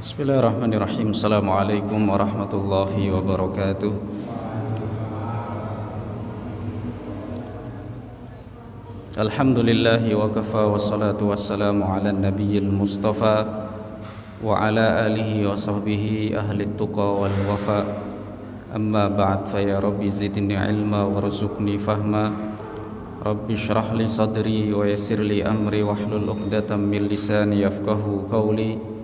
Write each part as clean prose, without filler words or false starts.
Bismillahirrahmanirrahim. Assalamualaikum warahmatullahi wabarakatuh. Alhamdulillahi wa kafa wassalatu wassalamu ala nabiyil mustafa wa ala alihi wa sahbihi ahli tuqa wal wafa. Amma ba'd, fa ya rabbi zidni ilma warzuqni fahma. Rabbi shrah li sadri wa yassir li amri wahlul 'uqdatam min lisani yafqahu qawli.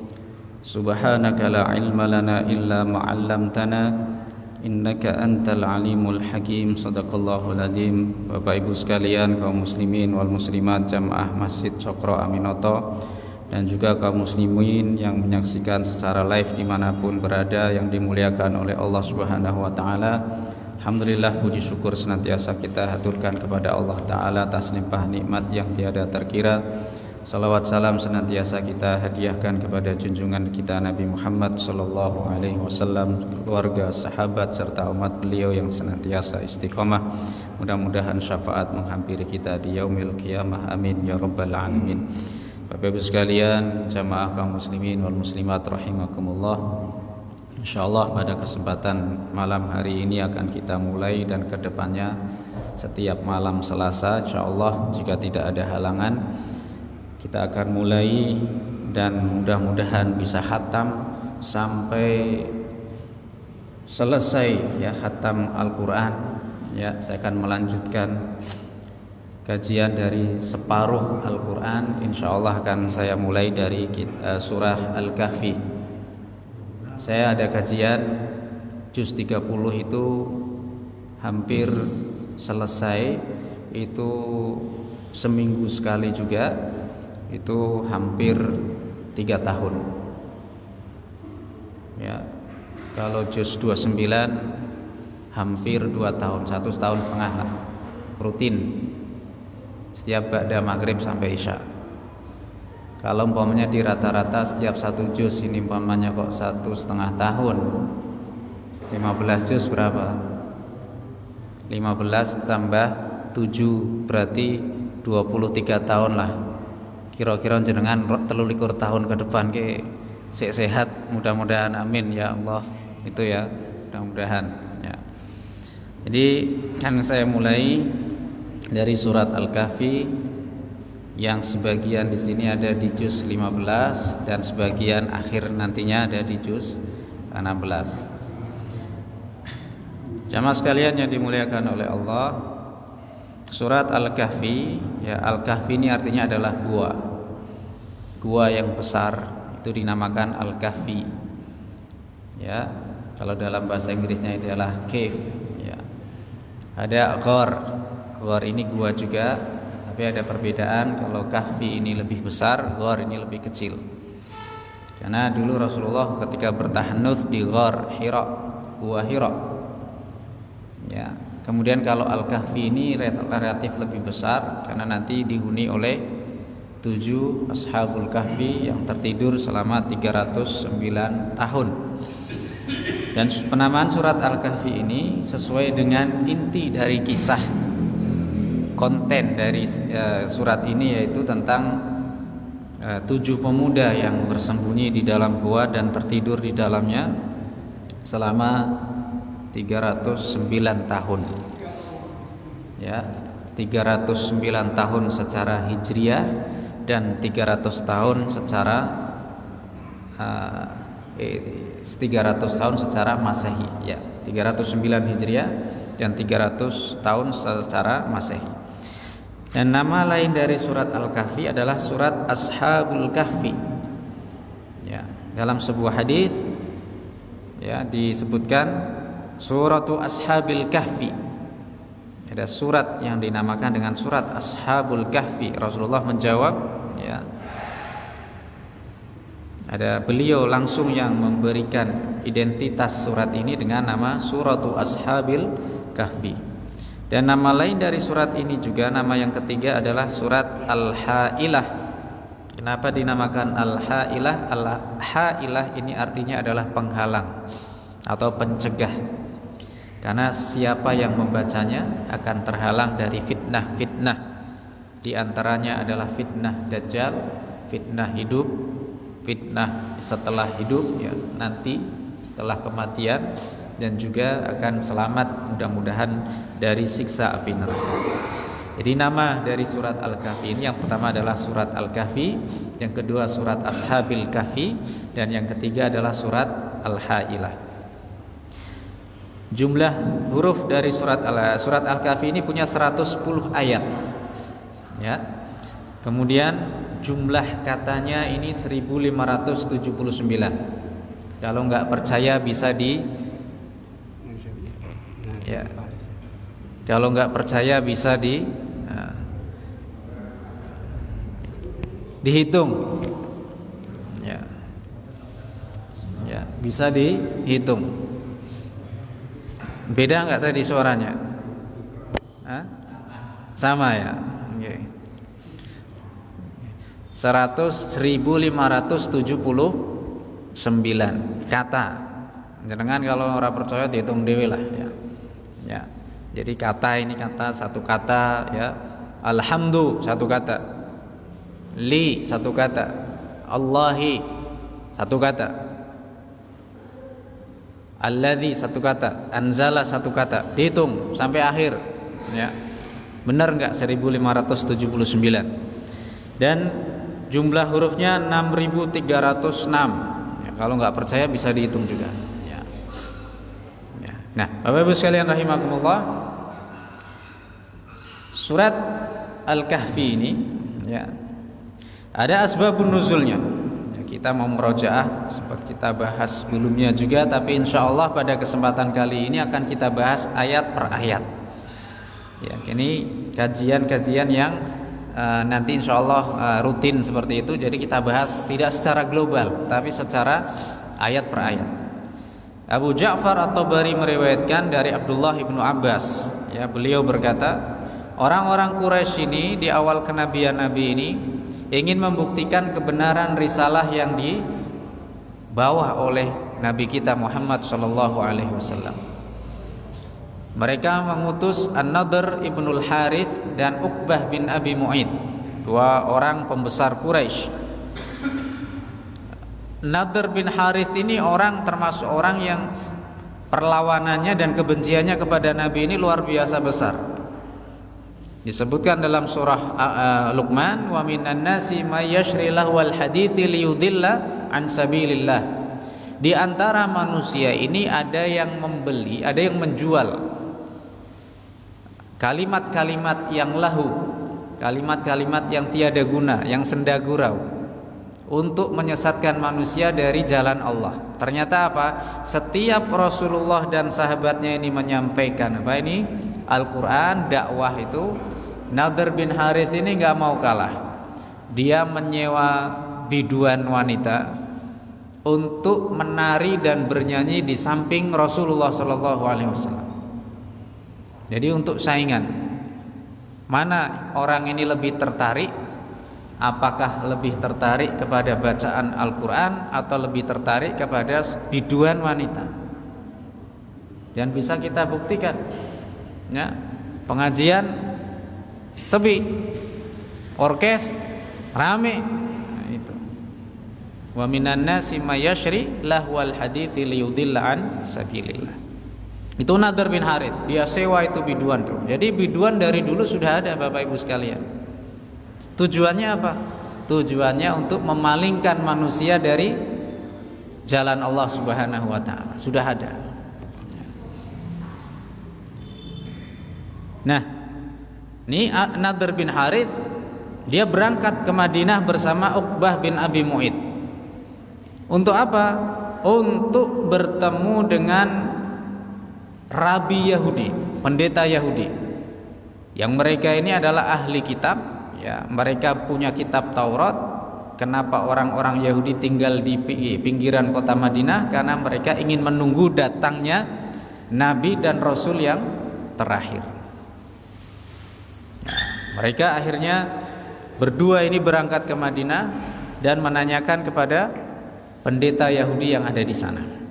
Subhanaka la ilma lana illa ma 'allamtana innaka antal alimul hakim. Shadaqallahul adzim. Bapak Ibu sekalian, kaum muslimin wal muslimat jamaah Masjid Cokro Aminoto dan juga kaum muslimin yang menyaksikan secara live dimanapun berada, yang dimuliakan oleh Allah Subhanahu wa taala. Alhamdulillah, puji syukur senantiasa kita haturkan kepada Allah taala atas limpah nikmat yang tiada terkira. Salawat salam senantiasa kita hadiahkan kepada junjungan kita Nabi Muhammad sallallahu alaihi wasallam, keluarga, sahabat serta umat beliau yang senantiasa istiqomah. Mudah-mudahan syafaat menghampiri kita di yaumil qiyamah. Amin ya rabbal alamin. Bapak Ibu sekalian, jamaah kaum muslimin wal muslimat rahimakumullah. Insyaallah pada kesempatan malam hari ini akan kita mulai, dan kedepannya setiap malam Selasa insyaallah jika tidak ada halangan kita akan mulai, dan mudah-mudahan bisa khatam sampai selesai ya khatam Al-Quran ya. Saya akan melanjutkan kajian dari separuh Al-Quran. Insyaallah akan saya mulai dari surah Al-Kahfi. Saya ada kajian juz 30 itu hampir selesai, itu seminggu sekali juga, itu hampir 3 tahun ya. Kalau juz 29 hampir 2 tahun, 1,5 tahun lah, rutin setiap ba'da maghrib sampai isya. Kalau umpamanya di rata-rata setiap 1 juz ini umpamanya kok 1,5 tahun, 15 juz berapa? 15 tambah 7 berarti 23 tahun lah. Kira-kira jenengan 23 tahun ke depan ke sehat, mudah-mudahan, amin ya Allah. Itu ya, mudah-mudahan ya. Jadi kan saya mulai dari surat Al-Kahfi yang sebagian di sini ada di juz 15 dan sebagian akhir nantinya ada di juz 16. Jamaah sekalian yang dimuliakan oleh Allah, surat Al-Kahfi ya, Al-Kahfi ini artinya adalah gua yang besar, itu dinamakan Al-Kahfi ya. Kalau dalam bahasa Inggrisnya itu adalah cave ya. Ada ghar ini gua juga, tapi ada perbedaan. Kalau Kahfi ini lebih besar, ghar ini lebih kecil. Karena dulu Rasulullah ketika bertahannuts di ghar Hira, gua Hira ya. Kemudian kalau Al-Kahfi ini relatif lebih besar karena nanti dihuni oleh 7 ashabul kahfi yang tertidur selama 309 tahun. Dan penamaan surat Al-Kahfi ini sesuai dengan inti dari kisah, konten dari surat ini, yaitu tentang 7 pemuda yang bersembunyi di dalam gua dan tertidur di dalamnya selama 309 tahun ya. 309 tahun secara hijriah dan 300 tahun secara 300 tahun secara masehi ya. 309 hijriah dan 300 tahun secara masehi. Dan nama lain dari surat Al-Kahfi adalah surat Ashabul Kahfi ya. Dalam sebuah hadis ya disebutkan Suratu Ashabil Kahfi. Ada surat yang dinamakan dengan surat Ashabul Kahfi. Rasulullah menjawab ya. Ada beliau langsung yang memberikan identitas surat ini dengan nama Suratu Ashabil Kahfi. Dan nama lain dari surat ini juga, nama yang ketiga adalah surat Al-Ha'ilah. Kenapa dinamakan Al-Ha'ilah? Al-Ha'ilah ini artinya adalah penghalang atau pencegah. Karena siapa yang membacanya akan terhalang dari fitnah-fitnah. Di antaranya adalah fitnah Dajjal, fitnah hidup fitnah setelah hidup, ya, nanti setelah kematian, dan juga akan selamat mudah-mudahan dari siksa api neraka. Jadi nama dari surat Al-Kahfi ini yang pertama adalah surat Al-Kahfi, yang kedua surat Ashabil Kahfi, dan yang ketiga adalah surat Al-Hailah. Jumlah huruf dari surat Al-Kahfi ini punya 110 ayat. Ya. Kemudian jumlah katanya ini 1579. Kalau nggak percaya bisa ya. Kalau nggak percaya bisa dihitung. Ya. Ya, bisa dihitung. Beda nggak tadi suaranya? Hah? Sama ya. Okay. 1579 kata. Jangan kalau orang percaya dihitung dewe lah ya. Ya. Jadi kata ini kata satu kata ya. Alhamdu satu kata. Li satu kata. Allahi satu kata. Alladzi satu kata. Anzala satu kata. Dihitung sampai akhir ya. Benar enggak 1579? Dan jumlah hurufnya 6306 ya, kalau nggak percaya bisa dihitung juga ya. Ya. Nah, Bapak Ibu sekalian rahimakumullah, surat Al-Kahfi ini ya, ada asbabun nuzulnya ya, kita mau merojaah sempat kita bahas sebelumnya juga, tapi insya Allah pada kesempatan kali ini akan kita bahas ayat per ayat ya. Ini kajian-kajian yang nanti insya Allah rutin seperti itu. Jadi kita bahas tidak secara global, tapi secara ayat per ayat. Abu Ja'far At-Tabari meriwayatkan dari Abdullah ibnu Abbas, ya, beliau berkata, orang-orang Quraisy ini di awal kenabian Nabi ini ingin membuktikan kebenaran risalah yang dibawa oleh Nabi kita Muhammad Sallallahu Alaihi Wasallam. Mereka mengutus An-Nadhr ibnul Harith dan Uqbah bin Abi Mu'id, dua orang pembesar Quraisy. Nadhr bin Harith ini termasuk orang yang perlawanannya dan kebenciannya kepada Nabi ini luar biasa besar. Disebutkan dalam surah Luqman, wa minan nasi may yashri lahwal hadithi liyudilla an sabilillah. Di antara manusia ini ada yang membeli, ada yang menjual kalimat-kalimat yang lahu, kalimat-kalimat yang tiada guna, yang senda gurau, untuk menyesatkan manusia dari jalan Allah. Ternyata apa? Setiap Rasulullah dan sahabatnya ini menyampaikan apa ini? Al-Quran, dakwah itu, Nadhr bin Harith ini gak mau kalah. Dia menyewa biduan wanita untuk menari dan bernyanyi di samping Rasulullah SAW. Jadi untuk saingan, mana orang ini lebih tertarik? Apakah lebih tertarik kepada bacaan Al-Quran atau lebih tertarik kepada biduan wanita? Dan bisa kita buktikan ya, pengajian sepi, orkes rame, nah, itu. Wa minan nasi may yashri lahwal hadithi liyudilla an sabilillah. Itu Nadhr bin Harith, dia sewa itu biduan tuh. Jadi biduan dari dulu sudah ada, Bapak Ibu sekalian. Tujuannya apa? Tujuannya untuk memalingkan manusia dari jalan Allah Subhanahu wa taala. Sudah ada. Nah, ini Nadhr bin Harith, dia berangkat ke Madinah bersama Uqbah bin Abi Mu'id. Untuk apa? Untuk bertemu dengan Rabi Yahudi, pendeta Yahudi, yang mereka ini adalah ahli kitab ya, mereka punya kitab Taurat. Kenapa orang-orang Yahudi tinggal di pinggiran kota Madinah? Karena mereka ingin menunggu datangnya Nabi dan Rasul yang terakhir. Nah, mereka akhirnya berdua ini berangkat ke Madinah dan menanyakan kepada pendeta Yahudi yang ada di sana.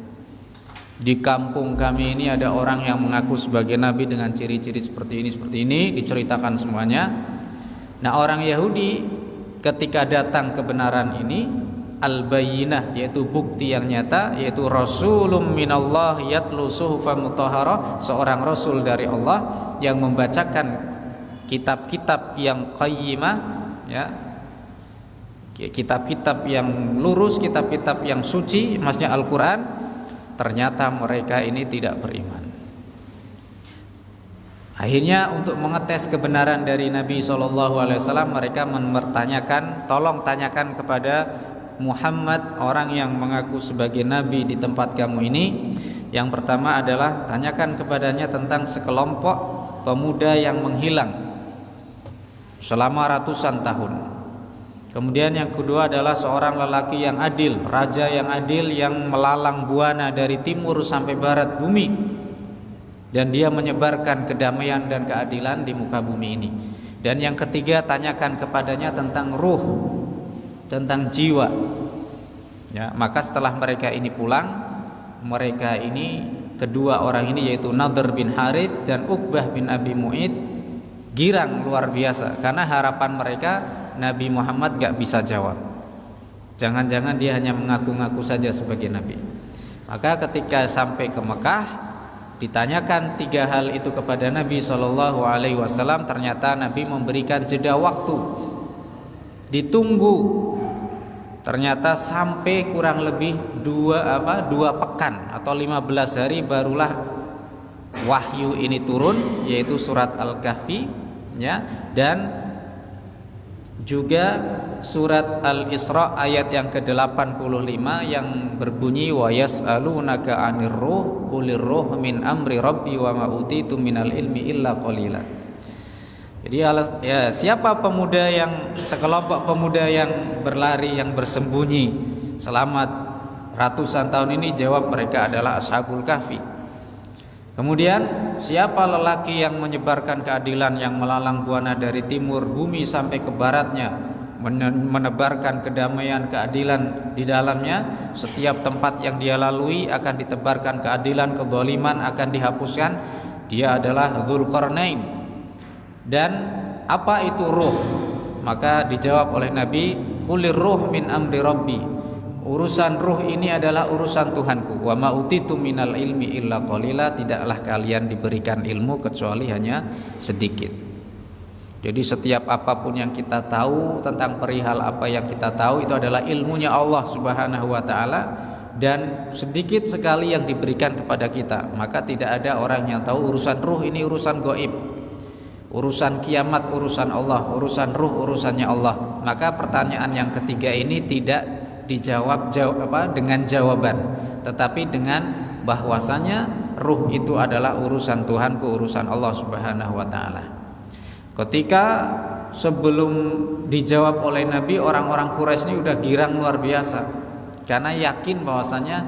Di kampung kami ini ada orang yang mengaku sebagai nabi dengan ciri-ciri seperti ini, diceritakan semuanya. Nah, orang Yahudi ketika datang kebenaran ini, al-bayyinah, yaitu bukti yang nyata, yaitu rasulun minallah yatlu suhufan mutahharah, seorang rasul dari Allah yang membacakan kitab-kitab yang qayyimah, ya, kitab-kitab yang lurus, kitab-kitab yang suci, maksudnya Al-Quran. Ternyata mereka ini tidak beriman. Akhirnya untuk mengetes kebenaran dari Nabi SAW, mereka mempertanyakan, tolong tanyakan kepada Muhammad, orang yang mengaku sebagai Nabi di tempat kamu ini. Yang pertama adalah tanyakan kepadanya tentang sekelompok pemuda yang menghilang selama ratusan tahun. Kemudian yang kedua adalah seorang lelaki yang adil, raja yang adil, yang melalang buana dari timur sampai barat bumi, dan dia menyebarkan kedamaian dan keadilan di muka bumi ini. Dan yang ketiga, tanyakan kepadanya tentang ruh, tentang jiwa. Ya, maka setelah mereka ini pulang, mereka ini, kedua orang ini yaitu Nadhr bin Harith dan Uqbah bin Abi Mu'id, girang luar biasa karena harapan mereka Nabi Muhammad gak bisa jawab. Jangan-jangan dia hanya mengaku-ngaku saja sebagai Nabi. Maka ketika sampai ke Mekah, ditanyakan tiga hal itu kepada Nabi SAW. Ternyata Nabi memberikan jeda waktu, ditunggu. Ternyata sampai kurang lebih dua pekan atau 15 hari barulah wahyu ini turun, yaitu surat Al-Kahfi, ya, dan juga surat Al-Isra ayat yang ke-85 yang berbunyi wa yas'alunaka 'anir ruh qulir ruh min amri rabbi wa ma utitu minal ilmi illa qalila. Jadi ya, siapa pemuda yang, sekelompok pemuda yang berlari, yang bersembunyi selama ratusan tahun ini? Jawab, mereka adalah Ashabul Kahfi. Kemudian siapa lelaki yang menyebarkan keadilan, yang melalang buana dari timur bumi sampai ke baratnya, menebarkan kedamaian, keadilan di dalamnya. Setiap tempat yang dia lalui akan ditebarkan keadilan, kezaliman akan dihapuskan. Dia adalah Dzulqarnain. Dan apa itu ruh? Maka dijawab oleh Nabi, qulir ruh min amri rabbi. Urusan ruh ini adalah urusan Tuhanku. Wa ma utitu minal ilmi illa qalila. Tidaklah kalian diberikan ilmu kecuali hanya sedikit. Jadi setiap apapun yang kita tahu tentang perihal apa yang kita tahu, itu adalah ilmunya Allah Subhanahu wa taala, dan sedikit sekali yang diberikan kepada kita. Maka tidak ada orang yang tahu urusan ruh ini, urusan gaib. Urusan kiamat urusan Allah, urusan ruh urusannya Allah. Maka pertanyaan yang ketiga ini tidak dijawab dengan jawaban, tetapi dengan bahwasanya ruh itu adalah urusan Tuhanku, urusan Allah Subhanahu wa taala. Ketika sebelum dijawab oleh Nabi, orang-orang Quraisy ini udah girang luar biasa karena yakin bahwasanya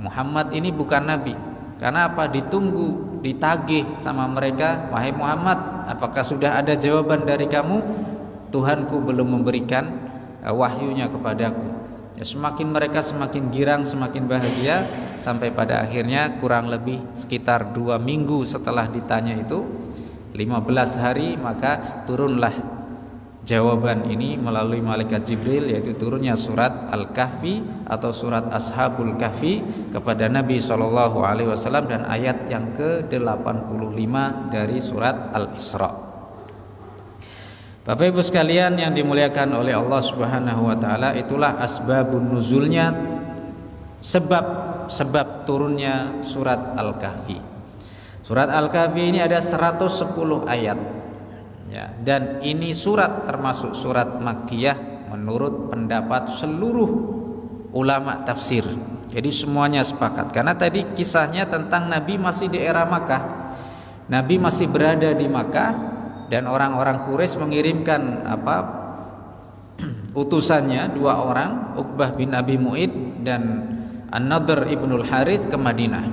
Muhammad ini bukan nabi. Karena apa? Ditunggu, ditagih sama mereka, wahai Muhammad, apakah sudah ada jawaban dari kamu? Tuhanku belum memberikan wahyunya kepadaku. Ya, semakin mereka semakin girang, semakin bahagia, sampai pada akhirnya kurang lebih sekitar 2 minggu setelah ditanya itu, 15 hari, maka turunlah jawaban ini melalui malaikat Jibril, yaitu turunnya surat Al-Kahfi atau surat Ashabul Kahfi kepada Nabi SAW, dan ayat yang ke-85 dari surat Al-Isra. Bapak Ibu sekalian yang dimuliakan oleh Allah Subhanahu wa taala, itulah asbabun nuzulnya, sebab turunnya surat Al-Kahfi. Surat Al-Kahfi ini ada 110 ayat. Ya, dan ini surat termasuk surat Makkiyah menurut pendapat seluruh ulama tafsir. Jadi semuanya sepakat, karena tadi kisahnya tentang Nabi masih di era Makkah. Nabi masih berada di Makkah, dan orang-orang Quraisy mengirimkan utusannya 2 orang, Uqbah bin Abi Mu'id dan An-Nadhr ibnul Harith, ke Madinah.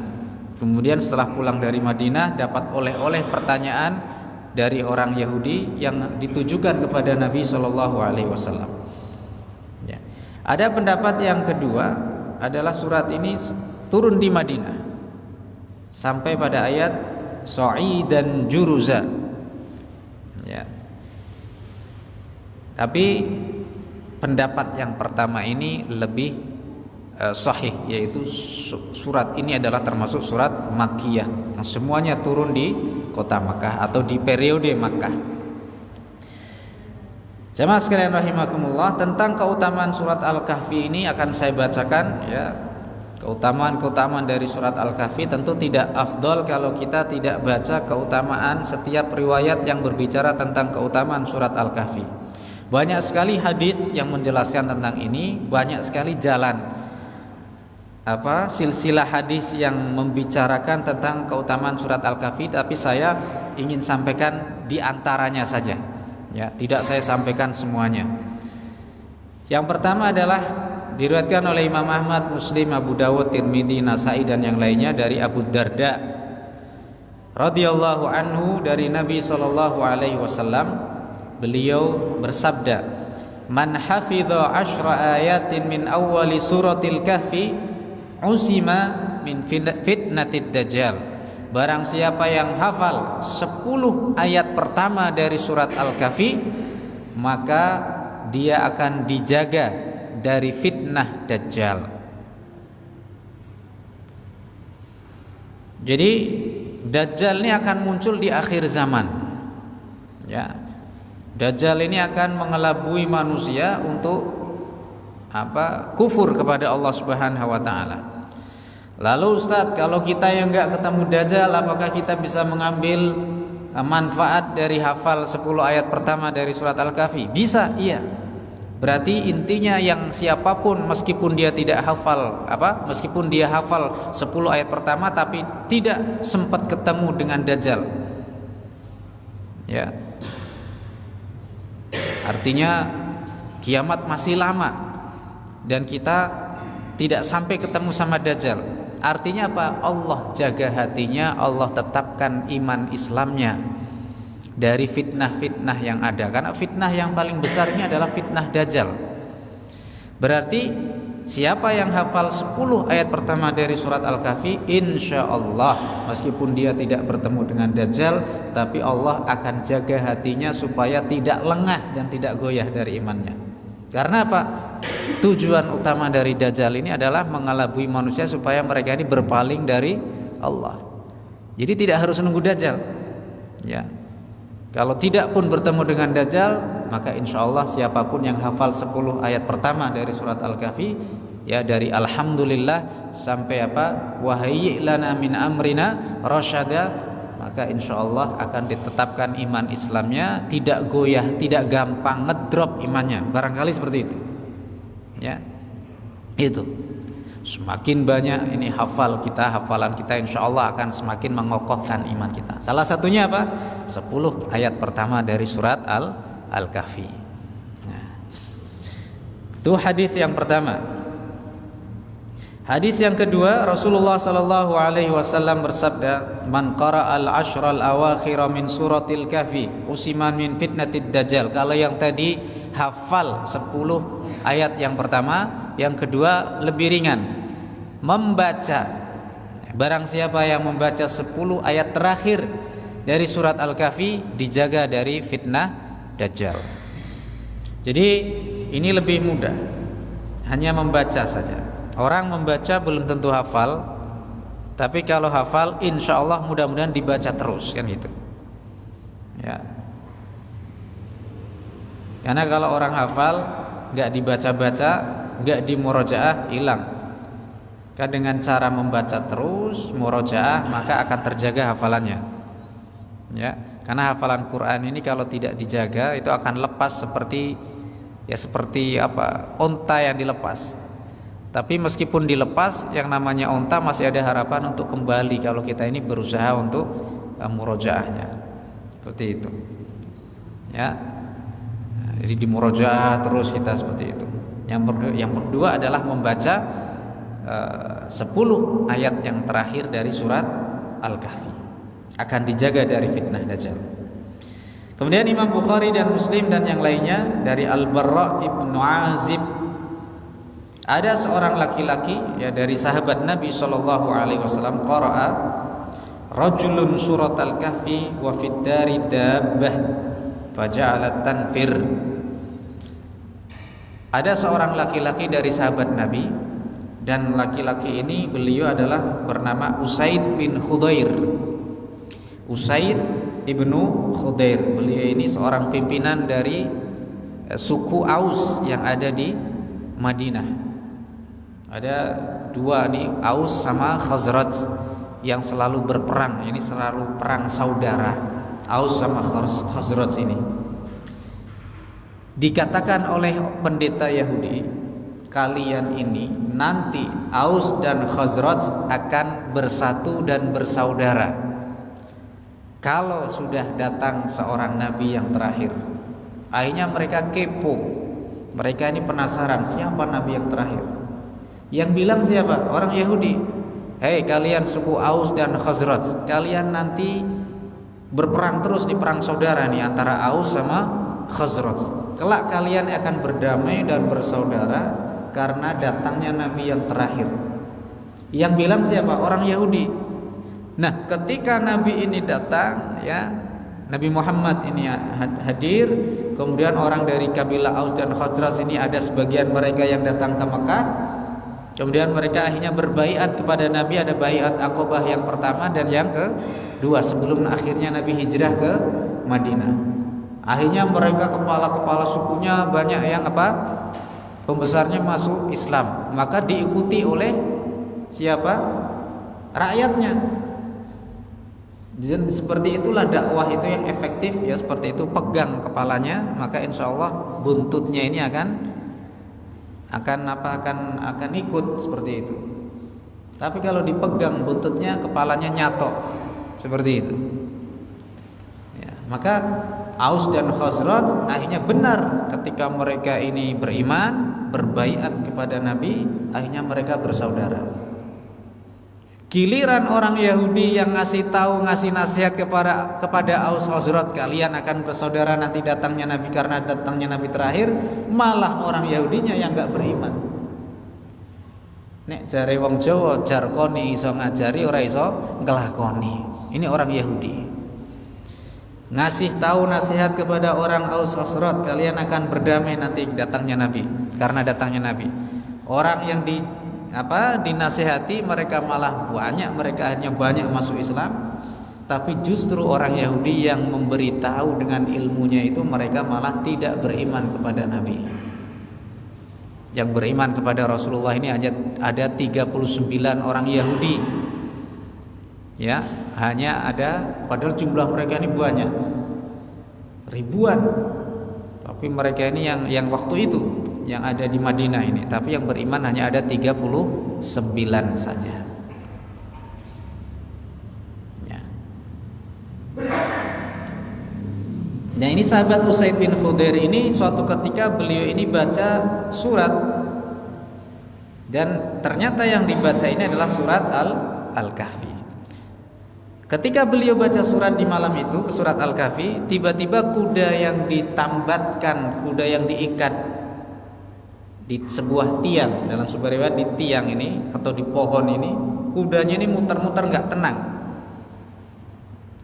Kemudian setelah pulang dari Madinah, dapat oleh-oleh pertanyaan dari orang Yahudi yang ditujukan kepada Nabi SAW. Ya. Ada pendapat yang kedua, adalah surat ini turun di Madinah sampai pada ayat Sa'idan Juruza. Ya. Tapi pendapat yang pertama ini lebih sahih, yaitu surat ini adalah termasuk surat Makkiyah yang semuanya turun di kota Makkah atau di periode Makkah. Jamaah sekalian rahimakumullah, tentang keutamaan surat Al-Kahfi ini akan saya bacakan ya. Keutamaan dari surat Al-Kahfi tentu tidak afdol kalau kita tidak baca keutamaan setiap riwayat yang berbicara tentang keutamaan surat Al-Kahfi. Banyak sekali hadis yang menjelaskan tentang ini, banyak sekali jalan silsilah hadis yang membicarakan tentang keutamaan surat Al-Kahfi, tapi saya ingin sampaikan di antaranya saja. Ya, tidak saya sampaikan semuanya. Yang pertama adalah diriwayatkan oleh Imam Ahmad, Muslim, Abu Dawud, Tirmidzi, Nasa'i dan yang lainnya dari Abu Darda radhiyallahu anhu dari Nabi sallallahu alaihi wasallam, beliau bersabda, "Man hafidha 10 ayatin min awwali suratil Kahfi usima min fitnatid dajjal." Barang siapa yang hafal 10 ayat pertama dari surat Al-Kahfi, maka dia akan dijaga dari fitnah Dajjal. Jadi Dajjal ini akan muncul di akhir zaman. Ya. Dajjal ini akan mengelabui manusia untuk kufur kepada Allah Subhanahu wa taala. Lalu Ustadz, kalau kita yang enggak ketemu Dajjal, apakah kita bisa mengambil manfaat dari hafal 10 ayat pertama dari surat Al-Kahfi? Bisa, iya. Berarti intinya yang siapapun meskipun dia tidak hafal meskipun dia hafal 10 ayat pertama tapi tidak sempat ketemu dengan Dajjal. Ya. Artinya kiamat masih lama dan kita tidak sampai ketemu sama Dajjal. Artinya apa? Allah jaga hatinya, Allah tetapkan iman Islamnya dari fitnah-fitnah yang ada. Karena fitnah yang paling besar ini adalah fitnah Dajjal. Berarti siapa yang hafal 10 ayat pertama dari surat Al-Kahfi, insya Allah meskipun dia tidak bertemu dengan Dajjal, tapi Allah akan jaga hatinya supaya tidak lengah dan tidak goyah dari imannya. Karena apa? Tujuan utama dari Dajjal ini adalah mengelabui manusia supaya mereka ini berpaling dari Allah. Jadi tidak harus menunggu Dajjal. Ya. Kalau tidak pun bertemu dengan Dajjal, maka insya Allah siapapun yang hafal 10 ayat pertama dari surat Al-Kahfi, ya dari Alhamdulillah sampai wahayyi lana min amrina rasyada, maka insya Allah akan ditetapkan iman Islamnya, tidak goyah, tidak gampang ngedrop imannya. Barangkali seperti itu. Ya, itu. Semakin banyak ini hafalan kita insya Allah akan semakin mengokohkan iman kita. Salah satunya apa? 10 ayat pertama dari surat Al-Kahfi. Nah, itu hadis yang pertama. Hadis yang kedua, Rasulullah sallallahu alaihi wasallam bersabda, "Man qara'al ashral awakhir min suratil Kahfi usiman min fitnatid dajjal." Kalau yang tadi hafal 10 ayat yang pertama, yang kedua lebih ringan. Membaca. Barang siapa yang membaca 10 ayat terakhir dari surat Al-Kahfi dijaga dari fitnah dajjal. Jadi ini lebih mudah. Hanya membaca saja. Orang membaca belum tentu hafal, tapi kalau hafal insya Allah mudah-mudahan dibaca terus, kan gitu. Ya. Karena kalau orang hafal nggak dibaca-baca, nggak dimurojaah, hilang. Kan dengan cara membaca terus, murojaah, maka akan terjaga hafalannya. Ya, karena hafalan Quran ini kalau tidak dijaga itu akan lepas seperti onta yang dilepas. Tapi meskipun dilepas, yang namanya onta masih ada harapan untuk kembali kalau kita ini berusaha untuk murojaahnya. Seperti itu. Ya. Jadi di murojaah terus kita seperti itu. Yang kedua adalah membaca 10 ayat yang terakhir dari surat Al-Kahfi. Akan dijaga dari fitnah dajjal. Kemudian Imam Bukhari dan Muslim dan yang lainnya dari Al-Barra ibnu Azib, ada seorang laki-laki ya dari sahabat Nabi sallallahu alaihi wasallam, qara'a rajulun surat Al-Kahfi wa fid dari dabbah faja'alat tanfir. Ada seorang laki-laki dari sahabat Nabi, dan laki-laki ini beliau adalah bernama Usaid bin Khudair. Usaid ibnu Khudair. Beliau ini seorang pimpinan dari suku Aus yang ada di Madinah. Ada dua nih, Aus sama Khazraj, yang selalu berperang. Ini selalu perang saudara, Aus sama Khazraj ini. Dikatakan oleh pendeta Yahudi, kalian ini nanti Aus dan Khazraj akan bersatu dan bersaudara kalau sudah datang seorang nabi yang terakhir. Akhirnya mereka kepo, mereka ini penasaran, siapa nabi yang terakhir. Yang bilang siapa? Orang Yahudi. Hei kalian suku Aus dan Khazraj, kalian nanti berperang terus di perang saudara nih antara Aus sama Khazraj. Kelak kalian akan berdamai dan bersaudara karena datangnya nabi yang terakhir. Yang bilang siapa? Orang Yahudi. Nah, ketika nabi ini datang, ya, Nabi Muhammad ini hadir, kemudian orang dari kabilah Aus dan Khazraj ini ada sebagian mereka yang datang ke Mekah. Kemudian mereka akhirnya berbaiat kepada Nabi, ada baiat Aqabah yang pertama dan yang kedua sebelum akhirnya Nabi hijrah ke Madinah. Akhirnya mereka kepala-kepala sukunya banyak yang pembesarnya masuk Islam, maka diikuti oleh siapa? Rakyatnya. Dan seperti itulah dakwah itu yang efektif, ya seperti itu. Pegang kepalanya, maka insya Allah buntutnya ini akan ikut seperti itu. Tapi kalau dipegang buntutnya, kepalanya nyatok seperti itu. Ya, maka Aus dan Khazraj akhirnya benar ketika mereka ini beriman, berbaiat kepada Nabi, akhirnya mereka bersaudara. Giliran orang Yahudi yang ngasih nasihat kepada Aus Khazraj, kalian akan bersaudara nanti datangnya Nabi karena datangnya Nabi terakhir, malah orang Yahudinya yang enggak beriman. Nek jare wong Jawa, jarkoni iso ngajari ora iso nglakoni. Ini orang Yahudi. Ngasih tahu nasihat kepada orang Aus Khazraj, kalian akan berdamai nanti datangnya Nabi karena datangnya Nabi. Orang yang dinasihati mereka malah mereka hanya banyak masuk Islam, tapi justru orang Yahudi yang memberitahu dengan ilmunya itu mereka malah tidak beriman kepada Nabi. Yang beriman kepada Rasulullah ini hanya ada 39 orang Yahudi. Ya, hanya ada, padahal jumlah mereka ini banyak, ribuan. Tapi mereka ini yang waktu itu yang ada di Madinah ini, tapi yang beriman hanya ada 39 saja. Ya. Nah, ini sahabat Usaid bin Khudair ini suatu ketika beliau ini baca surat, dan ternyata yang dibaca ini adalah surat Al-Kahfi. Ketika beliau baca surat di malam itu, surat Al-Kahfi, tiba-tiba kuda yang ditambatkan, kuda yang diikat di sebuah tiang, dalam sebuah riwayat di tiang ini atau di pohon ini, kudanya ini muter-muter nggak tenang.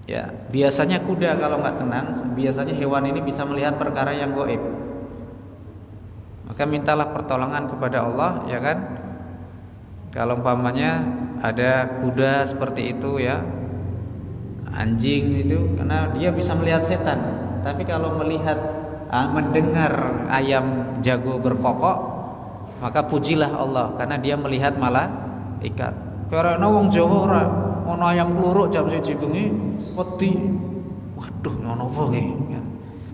Ya, biasanya kuda kalau nggak tenang, biasanya hewan ini bisa melihat perkara yang gaib. Maka mintalah pertolongan kepada Allah, ya kan? Kalau umpamanya ada kuda seperti itu, ya, anjing itu, karena dia bisa melihat setan. Tapi kalau mendengar ayam jago berkokok, maka pujilah Allah karena dia melihat malaikat. Karena wong Jawa ora ono ayam kluruk jam 1 bengi wedi. Waduh, ngono apa ki?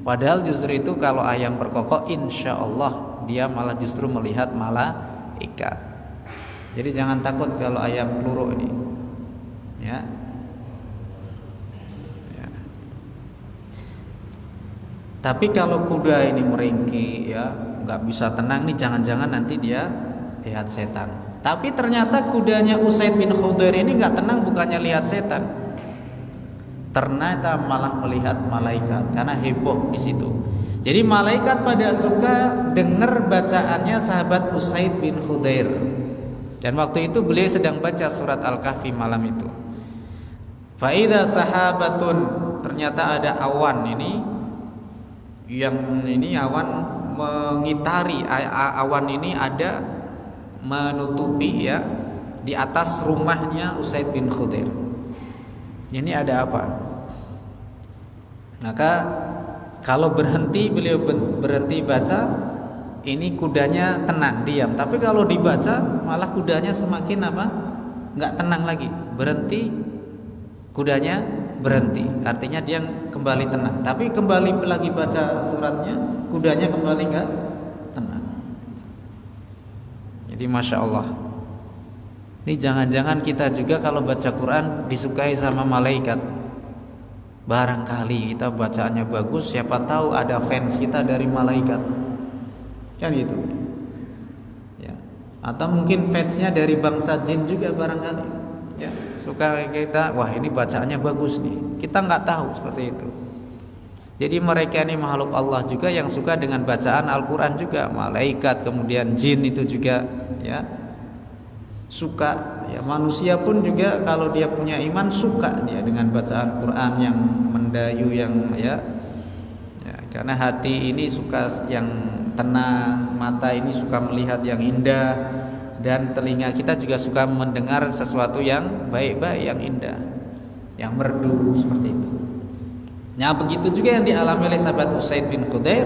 Padahal justru itu kalau ayam berkokok, insya Allah dia malah justru melihat malaikat. Jadi jangan takut kalau ayam kluruk ini. Ya. Tapi kalau kuda ini meringki, ya, nggak bisa tenang nih, jangan-jangan nanti dia lihat setan. Tapi ternyata kudanya Usaid bin Khudair ini nggak tenang, bukannya lihat setan, ternyata malah melihat malaikat karena heboh di situ. Jadi malaikat pada suka dengar bacaannya sahabat Usaid bin Khudair. Dan waktu itu beliau sedang baca surat Al-Kahfi malam itu. Faida sahabatun, ternyata ada awan ini. Yang ini awan mengitari awan ini ada menutupi ya di atas rumahnya Usaid bin Khudair. Ini ada apa? Maka kalau berhenti, beliau berhenti baca, ini kudanya tenang, diam. Tapi kalau dibaca malah kudanya semakin apa? Enggak tenang lagi. Berhenti, kudanya berhenti. Artinya dia kembali tenang. Tapi kembali lagi baca suratnya, kudanya kembali enggak tenang. Jadi Masya Allah, ini jangan-jangan kita juga kalau baca Quran disukai sama malaikat. Barangkali kita bacaannya bagus, siapa tahu ada fans kita dari malaikat, kan gitu ya. Atau mungkin fansnya dari bangsa jin juga barangkali ya, suka kita, wah ini bacaannya bagus nih, kita nggak tahu seperti itu. Jadi mereka ini makhluk Allah juga yang suka dengan bacaan Al-Quran juga, malaikat, kemudian jin itu juga ya suka ya. Manusia pun juga kalau dia punya iman suka dia dengan bacaan Quran yang mendayu, yang ya karena hati ini suka yang tenang, mata ini suka melihat yang indah, dan telinga kita juga suka mendengar sesuatu yang baik-baik, yang indah, yang merdu, seperti itu. Nah begitu juga yang dialami oleh sahabat Usaid bin Khudair.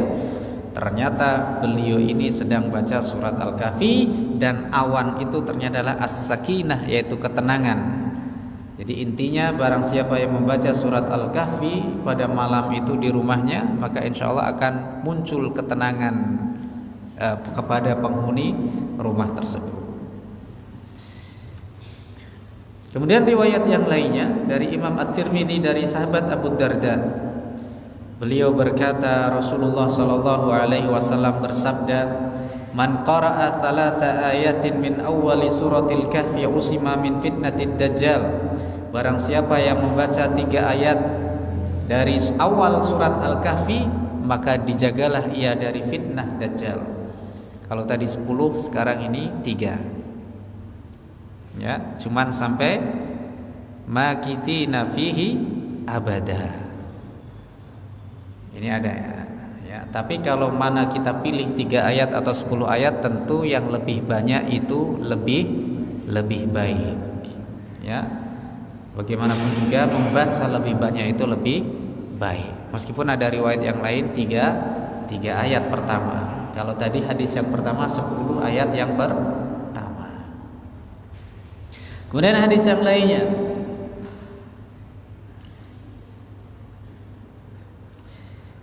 Ternyata beliau ini sedang baca surat Al-Kahfi, dan awan itu ternyata adalah as-sakinah, yaitu ketenangan. Jadi intinya barang siapa yang membaca surat Al-Kahfi pada malam itu di rumahnya, maka insya Allah akan muncul ketenangan kepada penghuni rumah tersebut. Kemudian riwayat yang lainnya dari Imam At-Tirmidzi dari sahabat Abu Darda. Beliau berkata, Rasulullah sallallahu alaihi wasallam bersabda, "Man qara'a thalatha ayatin min awwali suratil kahfi usima min fitnatid dajjal." Barang siapa yang membaca 3 ayat dari awal surat Al-Kahfi, maka dijagalah ia dari fitnah dajjal. Kalau tadi 10, sekarang ini 3. Ya, cuman sampai makithina fihi abada. Ini ada ya. Tapi kalau mana kita pilih 3 ayat atau 10 ayat, tentu yang lebih banyak itu lebih baik. Ya. Bagaimanapun juga membaca lebih banyak itu lebih baik. Meskipun ada riwayat yang lain 3 ayat pertama. Kalau tadi hadis yang pertama 10 ayat yang pertama. Kemudian hadis yang lainnya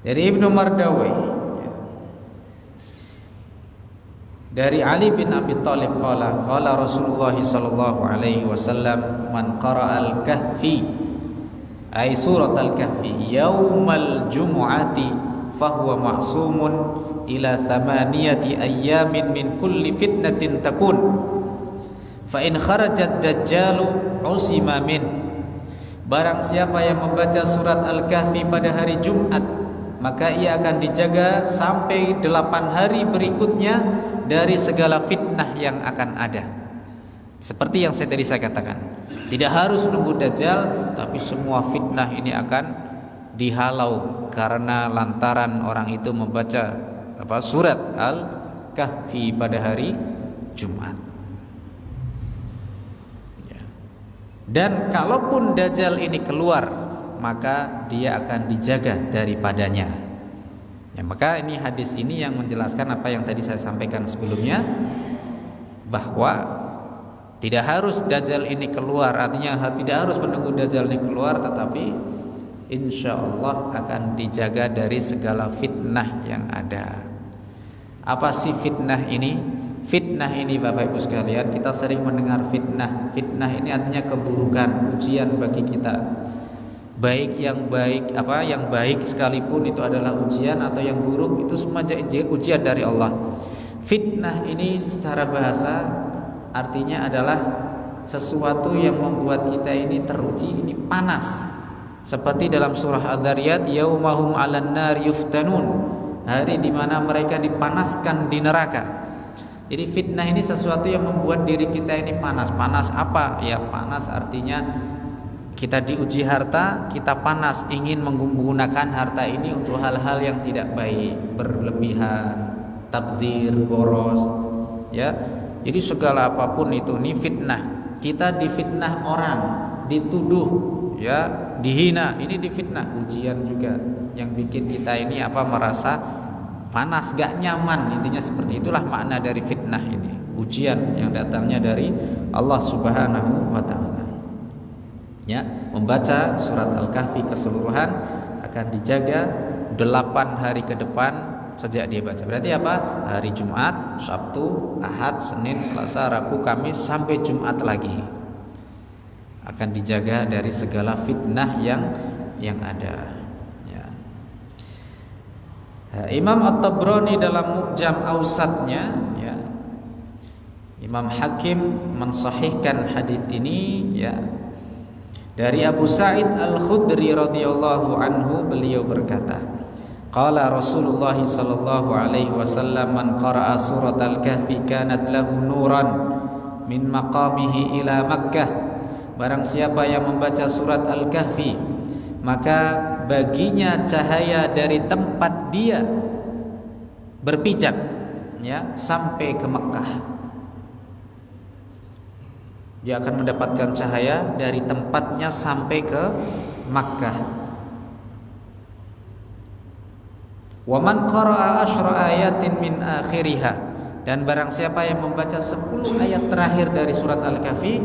dari Ibnu Mardawi dari Ali bin Abi Thalib qala Rasulullah sallallahu alaihi wasallam, man qara'al kahfi ay surat al-kahfi yaumal jumu'ati fahuwa ma'sumun ila 8 ayyamin min kulli fitnatin takun fa in kharajat dajjalu usima min. Barang siapa yang membaca surat Al-Kahfi pada hari Jumat, maka ia akan dijaga sampai 8 hari berikutnya dari segala fitnah yang akan ada. Seperti yang tadi saya katakan, tidak harus nunggu Dajjal, tapi semua fitnah ini akan dihalau karena lantaran orang itu membaca surat Al-Kahfi pada hari Jumat. Dan kalaupun Dajjal ini keluar, maka dia akan dijaga daripadanya. Ya, maka ini hadis ini yang menjelaskan apa yang tadi saya sampaikan sebelumnya, bahwa tidak harus Dajjal ini keluar, artinya tidak harus menunggu Dajjal ini keluar, tetapi insya Allah akan dijaga dari segala fitnah yang ada. Apa sih fitnah ini? Fitnah ini Bapak Ibu sekalian, kita sering mendengar fitnah. Fitnah ini artinya keburukan, ujian bagi kita. Baik yang baik sekalipun itu adalah ujian, atau yang buruk itu semua ujian dari Allah. Fitnah ini secara bahasa artinya adalah sesuatu yang membuat kita ini teruji, ini panas. Seperti dalam surah Adz-Dzariyat, yaumahum 'alan nar yuftanun, hari di mana mereka dipanaskan di neraka. Jadi fitnah ini sesuatu yang membuat diri kita ini panas. Panas apa? Ya panas artinya kita diuji harta, kita panas ingin menggunakan harta ini untuk hal-hal yang tidak baik, berlebihan. tabdzir, boros, ya. Jadi segala apapun itu ini fitnah. Kita difitnah orang, dituduh, ya, dihina, ini difitnah. Ujian juga yang bikin kita ini merasa panas, gak nyaman. Intinya seperti itulah makna dari fitnah ini. Ujian yang datangnya dari Allah Subhanahu wa taala. Ya, membaca surat Al-Kahfi keseluruhan akan dijaga 8 hari ke depan sejak dia baca. Berarti apa? Hari Jumat, Sabtu, Ahad, Senin, Selasa, Rabu, Kamis sampai Jumat lagi. Akan dijaga dari segala fitnah yang ada. Ya. Imam At-Tabrani dalam Mu'jam Awsatnya, ya, Imam Hakim mensahihkan hadis ini, ya, dari Abu Sa'id Al-Khudri radhiyallahu anhu, beliau berkata, qala Rasulullah sallallahu alaihi wasallam, man qara'a surat Al-Kahfi kanat lahu nuran min maqamihi ila Makkah. Barang siapa yang membaca surat Al-Kahfi, maka baginya cahaya dari tempat dia berpijak, ya, sampai ke Mekah. Dia akan mendapatkan cahaya dari tempatnya sampai ke Makkah. Wa man qara'a 10 ayatin min akhiriha, dan barang siapa yang membaca 10 ayat terakhir dari surat Al-Kahfi,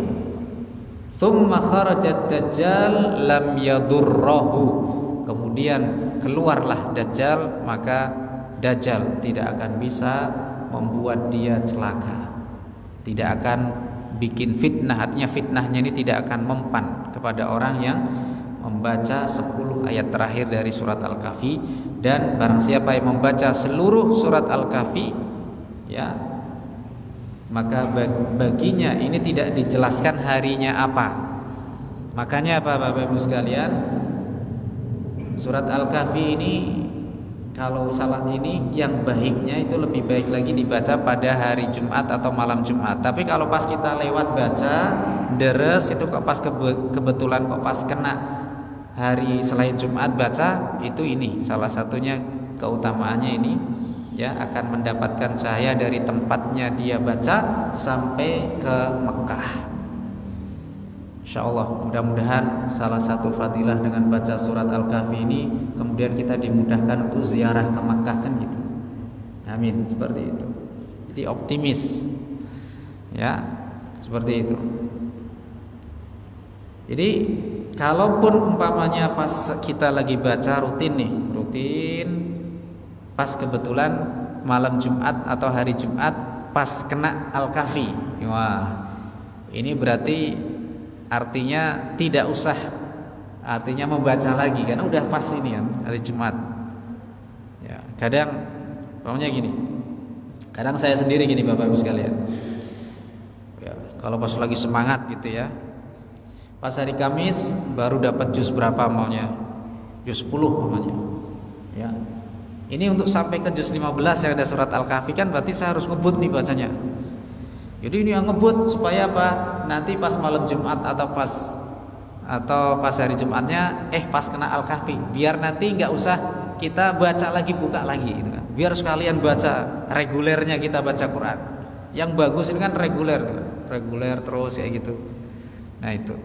thumma kharajat dajjal lam yadurrahu, kemudian keluarlah Dajjal, maka Dajjal tidak akan bisa membuat dia celaka, tidak akan bikin fitnah. Artinya fitnahnya ini tidak akan mempan kepada orang yang membaca 10 ayat terakhir dari surat Al-Kahfi. Dan barang siapa yang membaca seluruh surat Al-Kahfi, ya, maka baginya ini tidak dijelaskan harinya apa. Makanya apa, Bapak Ibu sekalian, surat Al-Kahfi ini kalau salah ini yang baiknya itu lebih baik lagi dibaca pada hari Jumat atau malam Jumat. Tapi kalau pas kita lewat baca deres itu kok pas kebetulan kok pas kena hari selain Jumat baca, itu ini salah satunya keutamaannya ini, ya, akan mendapatkan cahaya dari tempatnya dia baca sampai ke Mekah. InsyaAllah, mudah-mudahan salah satu fadilah dengan baca surat Al-Kahfi ini kemudian kita dimudahkan untuk ziarah ke Makkah, kan gitu. Amin, seperti itu. Jadi optimis, ya, seperti itu. Jadi kalaupun umpamanya pas kita lagi baca rutin pas kebetulan malam Jumat atau hari Jumat pas kena Al-Kahfi, wah, ini berarti artinya tidak usah, artinya membaca lagi karena udah pas ini kan hari Jumat. Ya, kadang pokoknya gini. Kadang saya sendiri gini, Bapak Ibu sekalian. Ya, kalau pas lagi semangat gitu ya. Pas hari Kamis baru dapat juz berapa maunya? Juz 10 namanya. Ya. Ini untuk sampai ke juz 15 yang ada surat Al-Kahfi kan berarti saya harus ngebut nih bacanya. Jadi ini yang ngebut supaya apa? Nanti pas malam Jumat atau pas hari Jumatnya pas kena Al-Kahfi, biar nanti nggak usah kita baca lagi, buka lagi gitu kan. Biar sekalian baca regulernya, kita baca Quran. Yang bagus ini kan reguler terus kayak gitu. Nah itu.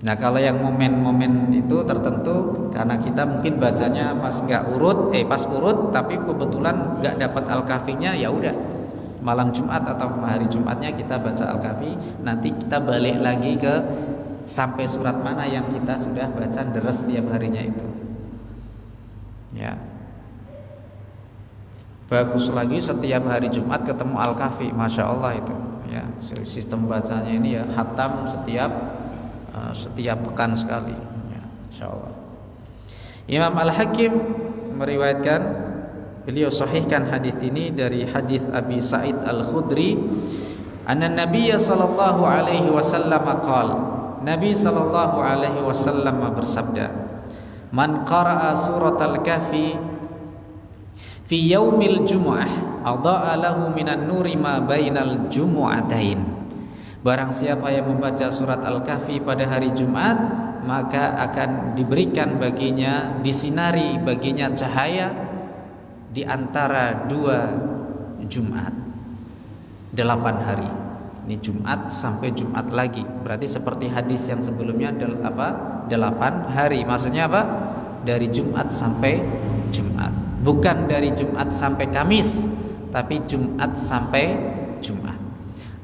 Nah kalau yang momen-momen itu tertentu karena kita mungkin bacanya pas urut tapi kebetulan nggak dapat Al-Kahfinya, ya udah malam Jumat atau hari Jumatnya kita baca Al-Kahfi, nanti kita balik lagi ke sampai surat mana yang kita sudah baca deres tiap harinya itu. Ya. Bagus lagi setiap hari Jumat ketemu Al-Kahfi, Masya Allah itu. Ya, sistem bacanya ini ya khatam setiap pekan sekali. Ya, Insya Allah. Imam Al-Hakim meriwayatkan, beliau sahihkan hadis ini dari hadis Abi Sa'id Al-Khudri, anna Nabiy sallallahu alaihi wasallam qala, Nabi sallallahu alaihi wasallam bersabda, man qara'a surat Al-Kahfi fi yaumil jumu'ah adha'a lahu minan nuri ma bainal jumu'atain. Barang siapa yang membaca surat Al-Kahfi pada hari Jumat, maka akan diberikan baginya, disinari baginya cahaya di antara dua Jumat 8 hari. Ini Jumat sampai Jumat lagi. Berarti seperti hadis yang sebelumnya 8 hari. Maksudnya apa? Dari Jumat sampai Jumat. Bukan dari Jumat sampai Kamis, tapi Jumat sampai Jumat.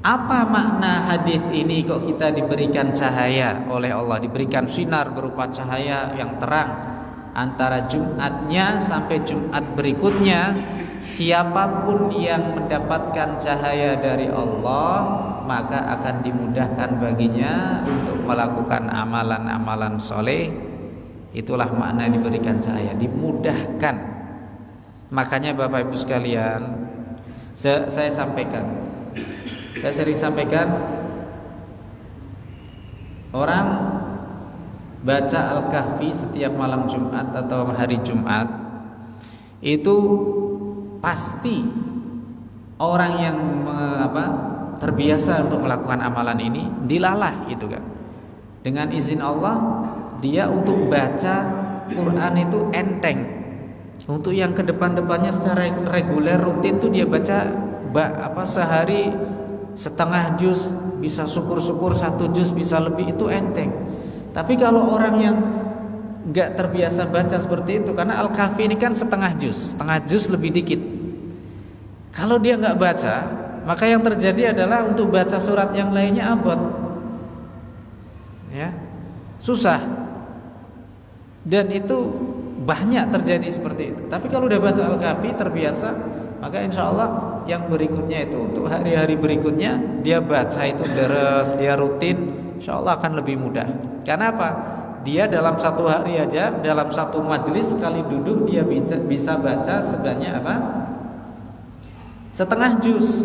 Apa makna hadis ini kok kita diberikan cahaya oleh Allah, diberikan sinar berupa cahaya yang terang antara Jumatnya sampai Jumat berikutnya? Siapapun yang mendapatkan cahaya dari Allah, maka akan dimudahkan baginya untuk melakukan amalan-amalan soleh. Itulah makna diberikan cahaya, dimudahkan. Makanya Bapak Ibu sekalian, saya sampaikan, saya sering sampaikan, orang baca Al-Kahfi setiap malam Jumat atau hari Jumat, itu pasti orang yang terbiasa untuk melakukan amalan ini dilalah itu kan. Dengan izin Allah, dia untuk baca Quran itu enteng. Untuk yang kedepan-depannya secara reguler rutin tuh dia baca sehari setengah juz, bisa syukur-syukur 1 juz, bisa lebih, itu enteng. Tapi kalau orang yang nggak terbiasa baca seperti itu, karena Al-Kahfi ini kan setengah juz lebih dikit. Kalau dia nggak baca, maka yang terjadi adalah untuk baca surat yang lainnya abot, ya, susah. Dan itu banyak terjadi seperti itu. Tapi kalau udah baca Al-Kahfi terbiasa, maka insya Allah yang berikutnya itu untuk hari-hari berikutnya dia baca itu deres, dia rutin, insya Allah akan lebih mudah. Karena apa? Dia dalam satu hari aja, dalam satu majelis sekali duduk dia bisa baca sebanyak setengah juz.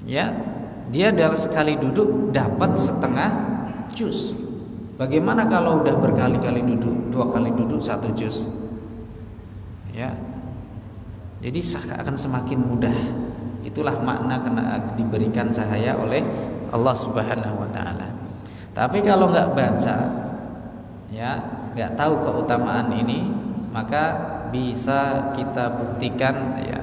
Ya, dia dalam sekali duduk dapat setengah juz. Bagaimana kalau udah berkali-kali duduk, 2 kali duduk 1 juz? Ya, jadi akan semakin mudah. Itulah makna kena diberikan cahaya oleh Allah Subhanahu wa taala. Tapi kalau nggak baca, ya, nggak tahu keutamaan ini, maka bisa kita buktikan, ya,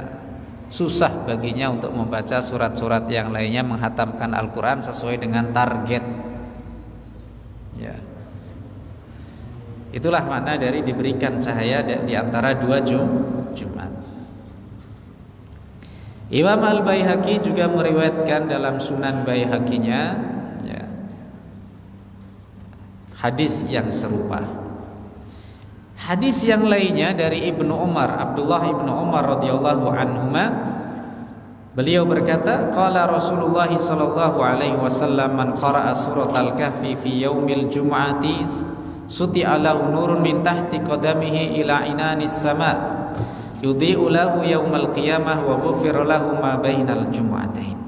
susah baginya untuk membaca surat-surat yang lainnya, menghatamkan Al-Quran sesuai dengan target. Ya, itulah makna dari diberikan cahaya di antara 2 Jumat. Imam Al-Baihaqi juga meriwayatkan dalam Sunan Baihaqi-nya, ya, hadis yang serupa. Hadis yang lainnya dari Ibnu Umar, Abdullah Ibnu Umar radhiyallahu anhuma, beliau berkata, qala Rasulullah sallallahu alaihi wasallam, man qara'a surat Al-Kahfi fi yaumil jum'ati suti'a lahu nurun min tahti qadamihi ila inanis sama' yudhi'u lahu yaumal qiyamah wa ghufira lahu ma bainal jum'atain.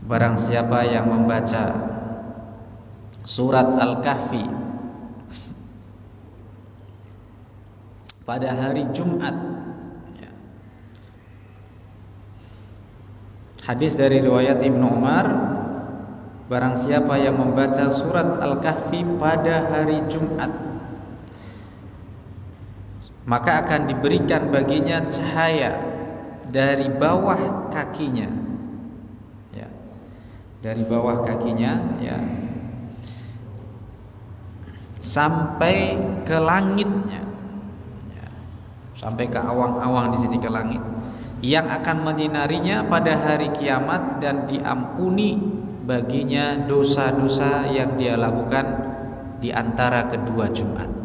Barang siapa yang membaca surat Al-Kahfi pada hari Jumat, ya. Hadis dari riwayat Ibnu Umar, barang siapa yang membaca surat Al-Kahfi pada hari Jumat, maka akan diberikan baginya cahaya dari bawah kakinya, ya, dari bawah kakinya, ya, sampai ke langitnya, ya, sampai ke awang-awang di sini, ke langit, yang akan menyinarinya pada hari kiamat dan diampuni baginya dosa-dosa yang dia lakukan di antara kedua Jumat.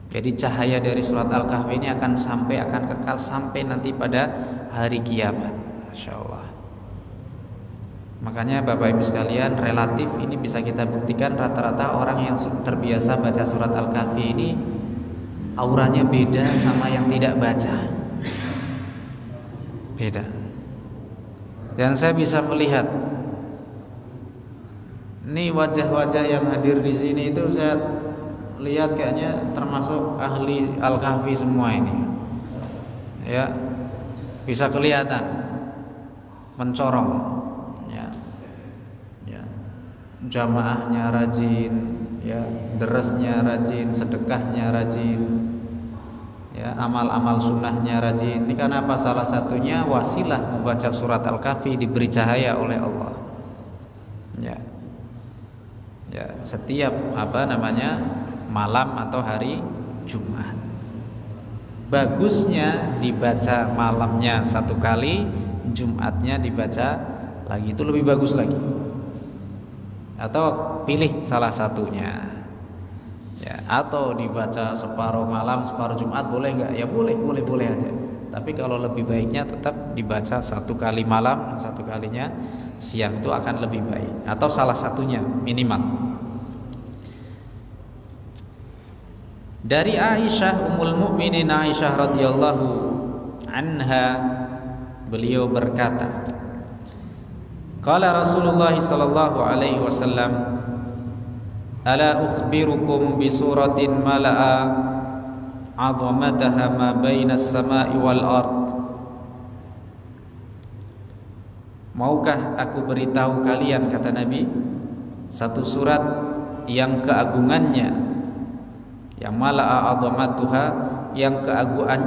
Jadi cahaya dari surat Al-Kahfi ini akan kekal sampai nanti pada hari kiamat. Masya Allah. Makanya Bapak Ibu sekalian, relatif ini bisa kita buktikan, rata-rata orang yang terbiasa baca surat Al-Kahfi ini auranya beda sama yang tidak baca. Beda. Dan saya bisa melihat ini wajah-wajah yang hadir di sini itu, saya lihat kayaknya termasuk ahli Al-Kahfi semua ini, ya, bisa kelihatan mencorong, ya, ya, jamaahnya rajin, ya, deresnya rajin, sedekahnya rajin, ya, amal-amal sunnahnya rajin. Ini karena apa? Salah satunya wasilah membaca surat Al-Kahfi diberi cahaya oleh Allah. Ya, ya, setiap malam atau hari Jumat. Bagusnya dibaca malamnya 1 kali, Jumatnya dibaca lagi, itu lebih bagus lagi. Atau pilih salah satunya. Ya, atau dibaca separuh malam, separuh Jumat, boleh nggak? Ya boleh aja. Tapi kalau lebih baiknya tetap dibaca 1 kali malam, 1 kalinya siang, itu akan lebih baik. Atau salah satunya minimal. Dari Aisyah, Ummul Mukminin Aisyah radhiyallahu anha, beliau berkata, qala Rasulullah sallallahu alaihi wasallam, ala ukhbirukum bi suratin mala'a 'azamataha ma baina as-sama'i wal ard. Maukah aku beritahu kalian, kata Nabi, satu surat yang keagungannya, yang mala'a 'azamatuha, yang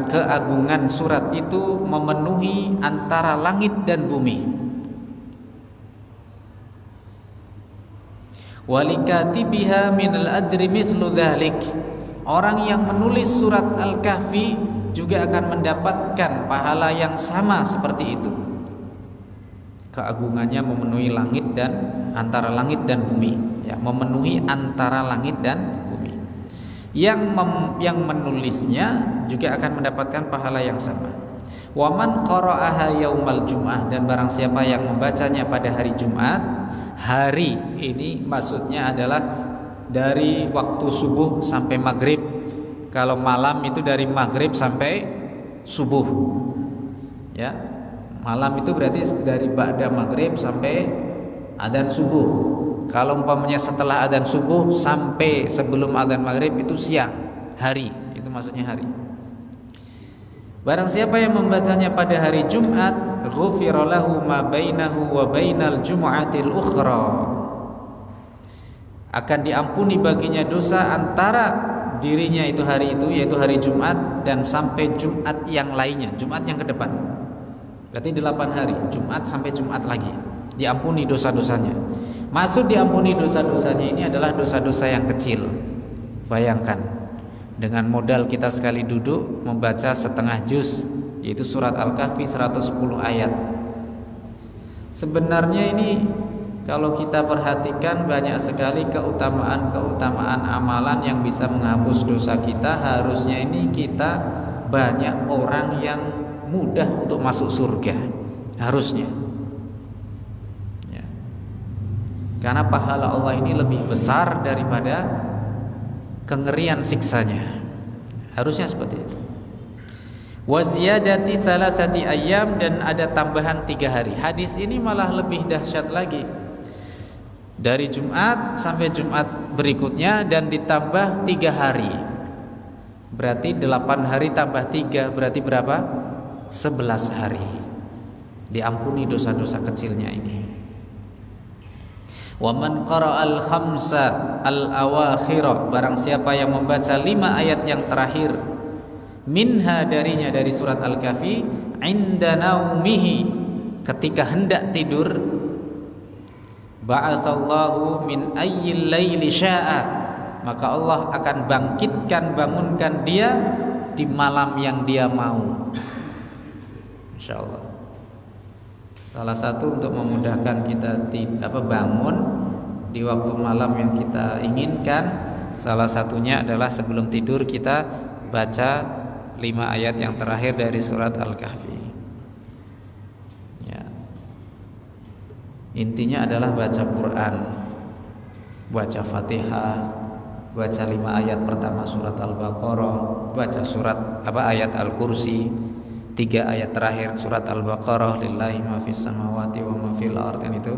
keagungan surat itu memenuhi antara langit dan bumi. Walikatibiha minal ajri mithlu dhalik. Orang yang menulis surat Al-Kahfi juga akan mendapatkan pahala yang sama seperti itu. Keagungannya memenuhi langit dan antara langit dan bumi, ya, memenuhi antara langit dan bumi. Yang menulisnya juga akan mendapatkan pahala yang sama. Wa man qara'aha yaumal jum'ah, dan barang siapa yang membacanya pada hari Jumat. Hari ini maksudnya adalah dari waktu subuh sampai maghrib. Kalau malam itu dari maghrib sampai subuh. Ya, malam itu berarti dari ba'da maghrib sampai adzan subuh. Kalau umpamanya setelah adzan subuh sampai sebelum adzan maghrib itu siang. Hari, itu maksudnya hari. Barang siapa yang membacanya pada hari Jumat, ghufira lahu ma bainahu wa bainal jumu'atil ukhra, akan diampuni baginya dosa antara dirinya itu hari itu, yaitu hari Jumat, dan sampai Jumat yang lainnya, Jumat yang ke depan. Berarti 8 hari, Jumat sampai Jumat lagi, diampuni dosa-dosanya. Maksud diampuni dosa-dosanya ini adalah dosa-dosa yang kecil. Bayangkan, dengan modal kita sekali duduk membaca setengah juz, yaitu surat Al-Kahfi 110 ayat. Sebenarnya ini kalau kita perhatikan banyak sekali keutamaan amalan yang bisa menghapus dosa kita. Harusnya ini kita banyak orang yang mudah untuk masuk surga. Harusnya, ya. Karena pahala Allah ini lebih besar daripada kengerian siksanya. Harusnya seperti itu. Wa ziyadati thalathati ayyam, dan ada tambahan 3 hari. Hadis ini malah lebih dahsyat lagi. Dari Jumat sampai Jumat berikutnya dan ditambah 3 hari. Berarti 8 hari tambah 3 berarti berapa? 11 hari. Diampuni dosa-dosa kecilnya ini. Wa man qara'al khamsa al-awakhir, barang siapa yang membaca 5 ayat yang terakhir, minha darinya, dari surat Al-Kahfi, inda naumihi, ketika hendak tidur, ba'atsallahu min ayyil laili sya'a, maka Allah akan bangunkan dia di malam yang dia mau. Insyaallah. Salah satu untuk memudahkan kita bangun di waktu malam yang kita inginkan, salah satunya adalah sebelum tidur kita baca 5 ayat yang terakhir dari surat Al-Kahfi. Ya. Intinya adalah baca Quran, baca Fatihah, baca 5 ayat pertama surat Al-Baqarah, baca surat ayat Al-Kursi, 3 ayat terakhir surat Al-Baqarah, lillahi ma fis samawati wa ma fil ardh, kan itu.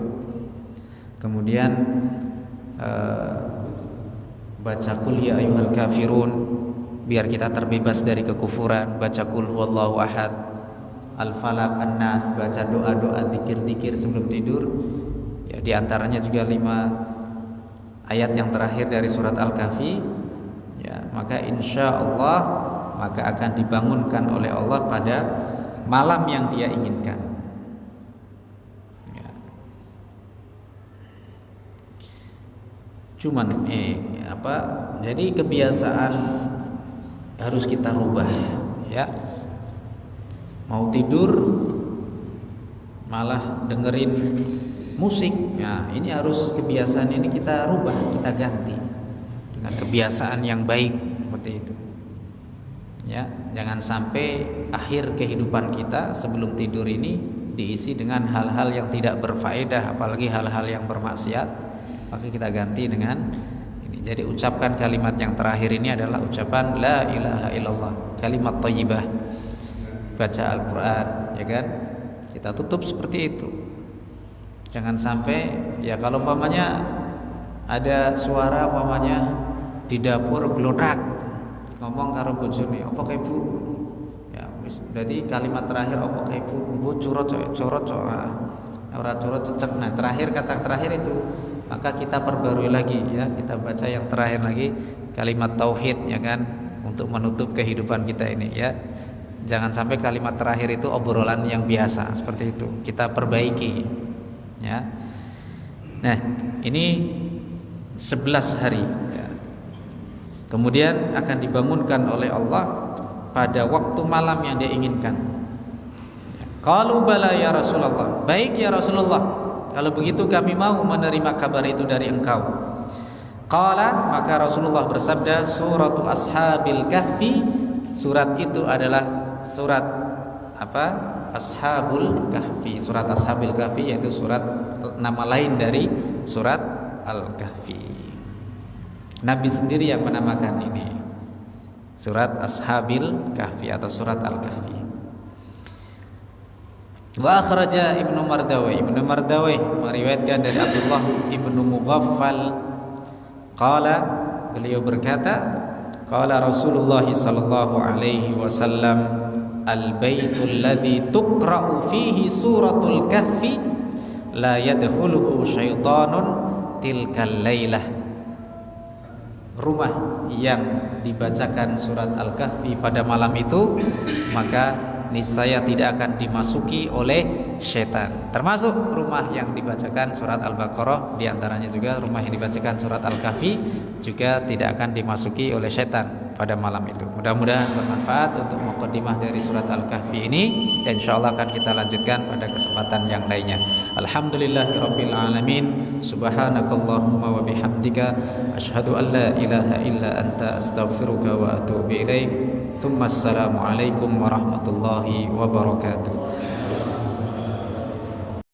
Kemudian baca qul ya ayyuhal kafirun biar kita terbebas dari kekufuran, baca qul huwallahu ahad, Al-Falaq, An-Nas, baca doa-doa zikir-zikir sebelum tidur. Ya, di antaranya juga 5 ayat yang terakhir dari surat Al-Kahfi. Ya, maka insyaallah maka akan dibangunkan oleh Allah pada malam yang dia inginkan. Ya. Cuman jadi kebiasaan harus kita rubah, ya. Mau tidur malah dengerin musik. Nah, ini harus kebiasaan ini kita rubah, kita ganti dengan kebiasaan yang baik seperti itu. Ya, jangan sampai akhir kehidupan kita sebelum tidur ini diisi dengan hal-hal yang tidak berfaedah, apalagi hal-hal yang bermaksiat. Maka kita ganti dengan ini. Jadi ucapkan kalimat yang terakhir ini adalah ucapan la ilaha illallah, kalimat thayyibah. Baca Al-Qur'an, ya kan? Kita tutup seperti itu. Jangan sampai ya kalau umpamanya ada suara umpamanya di dapur glodrak, ngomong karo bojone, "Apa kae Bu?" Ya wis, berarti kalimat terakhir apa kae Bu curot ora curot cecek. Nah, kata terakhir itu maka kita perbarui lagi, ya, kita baca yang terakhir lagi kalimat tauhid, ya kan, untuk menutup kehidupan kita ini, ya. Jangan sampai kalimat terakhir itu obrolan yang biasa seperti itu. Kita perbaiki, ya. Nah, ini 11 hari, ya. Kemudian akan dibangunkan oleh Allah pada waktu malam yang dia inginkan. Qalu bala ya Rasulullah. Baik ya Rasulullah, kalau begitu kami mau menerima kabar itu dari engkau. Qala, maka Rasulullah bersabda, suratu ashabil kahfi. Surat itu adalah surat apa? Ashabul Kahfi. Surat Ashabil Kahfi yaitu surat nama lain dari surat Al-Kahfi. Nabi sendiri yang menamakan ini surat Ashabil Kahfi atau surat Al-Kahfi. Wa akhraja Ibnu Mardawai. Ibnu Mardawai meriwayatkan dari Abdullah Ibnu Mughaffal qala, beliau berkata, qala Rasulullah sallallahu alaihi wasallam, al-baitul ladzi tuqra'u fihi suratul kahfi la yadkhuluhu syaitanun tilkal lailah. Rumah yang dibacakan surat Al-Kahfi pada malam itu maka niscaya tidak akan dimasuki oleh syaitan. Termasuk rumah yang dibacakan surat Al-Baqarah, diantaranya juga rumah yang dibacakan surat Al-Kahfi juga tidak akan dimasuki oleh syaitan pada malam itu. Mudah-mudahan bermanfaat untuk mukadimah dari surat Al-Kahfi ini, dan insyaallah akan kita lanjutkan pada kesempatan yang lainnya. Alhamdulillahirabbil alamin. Subhanakallahumma wa bihamdika asyhadu an la ilaha illa anta astaghfiruka wa atubu ilaik. Assalamualaikum warahmatullahi wabarakatuh.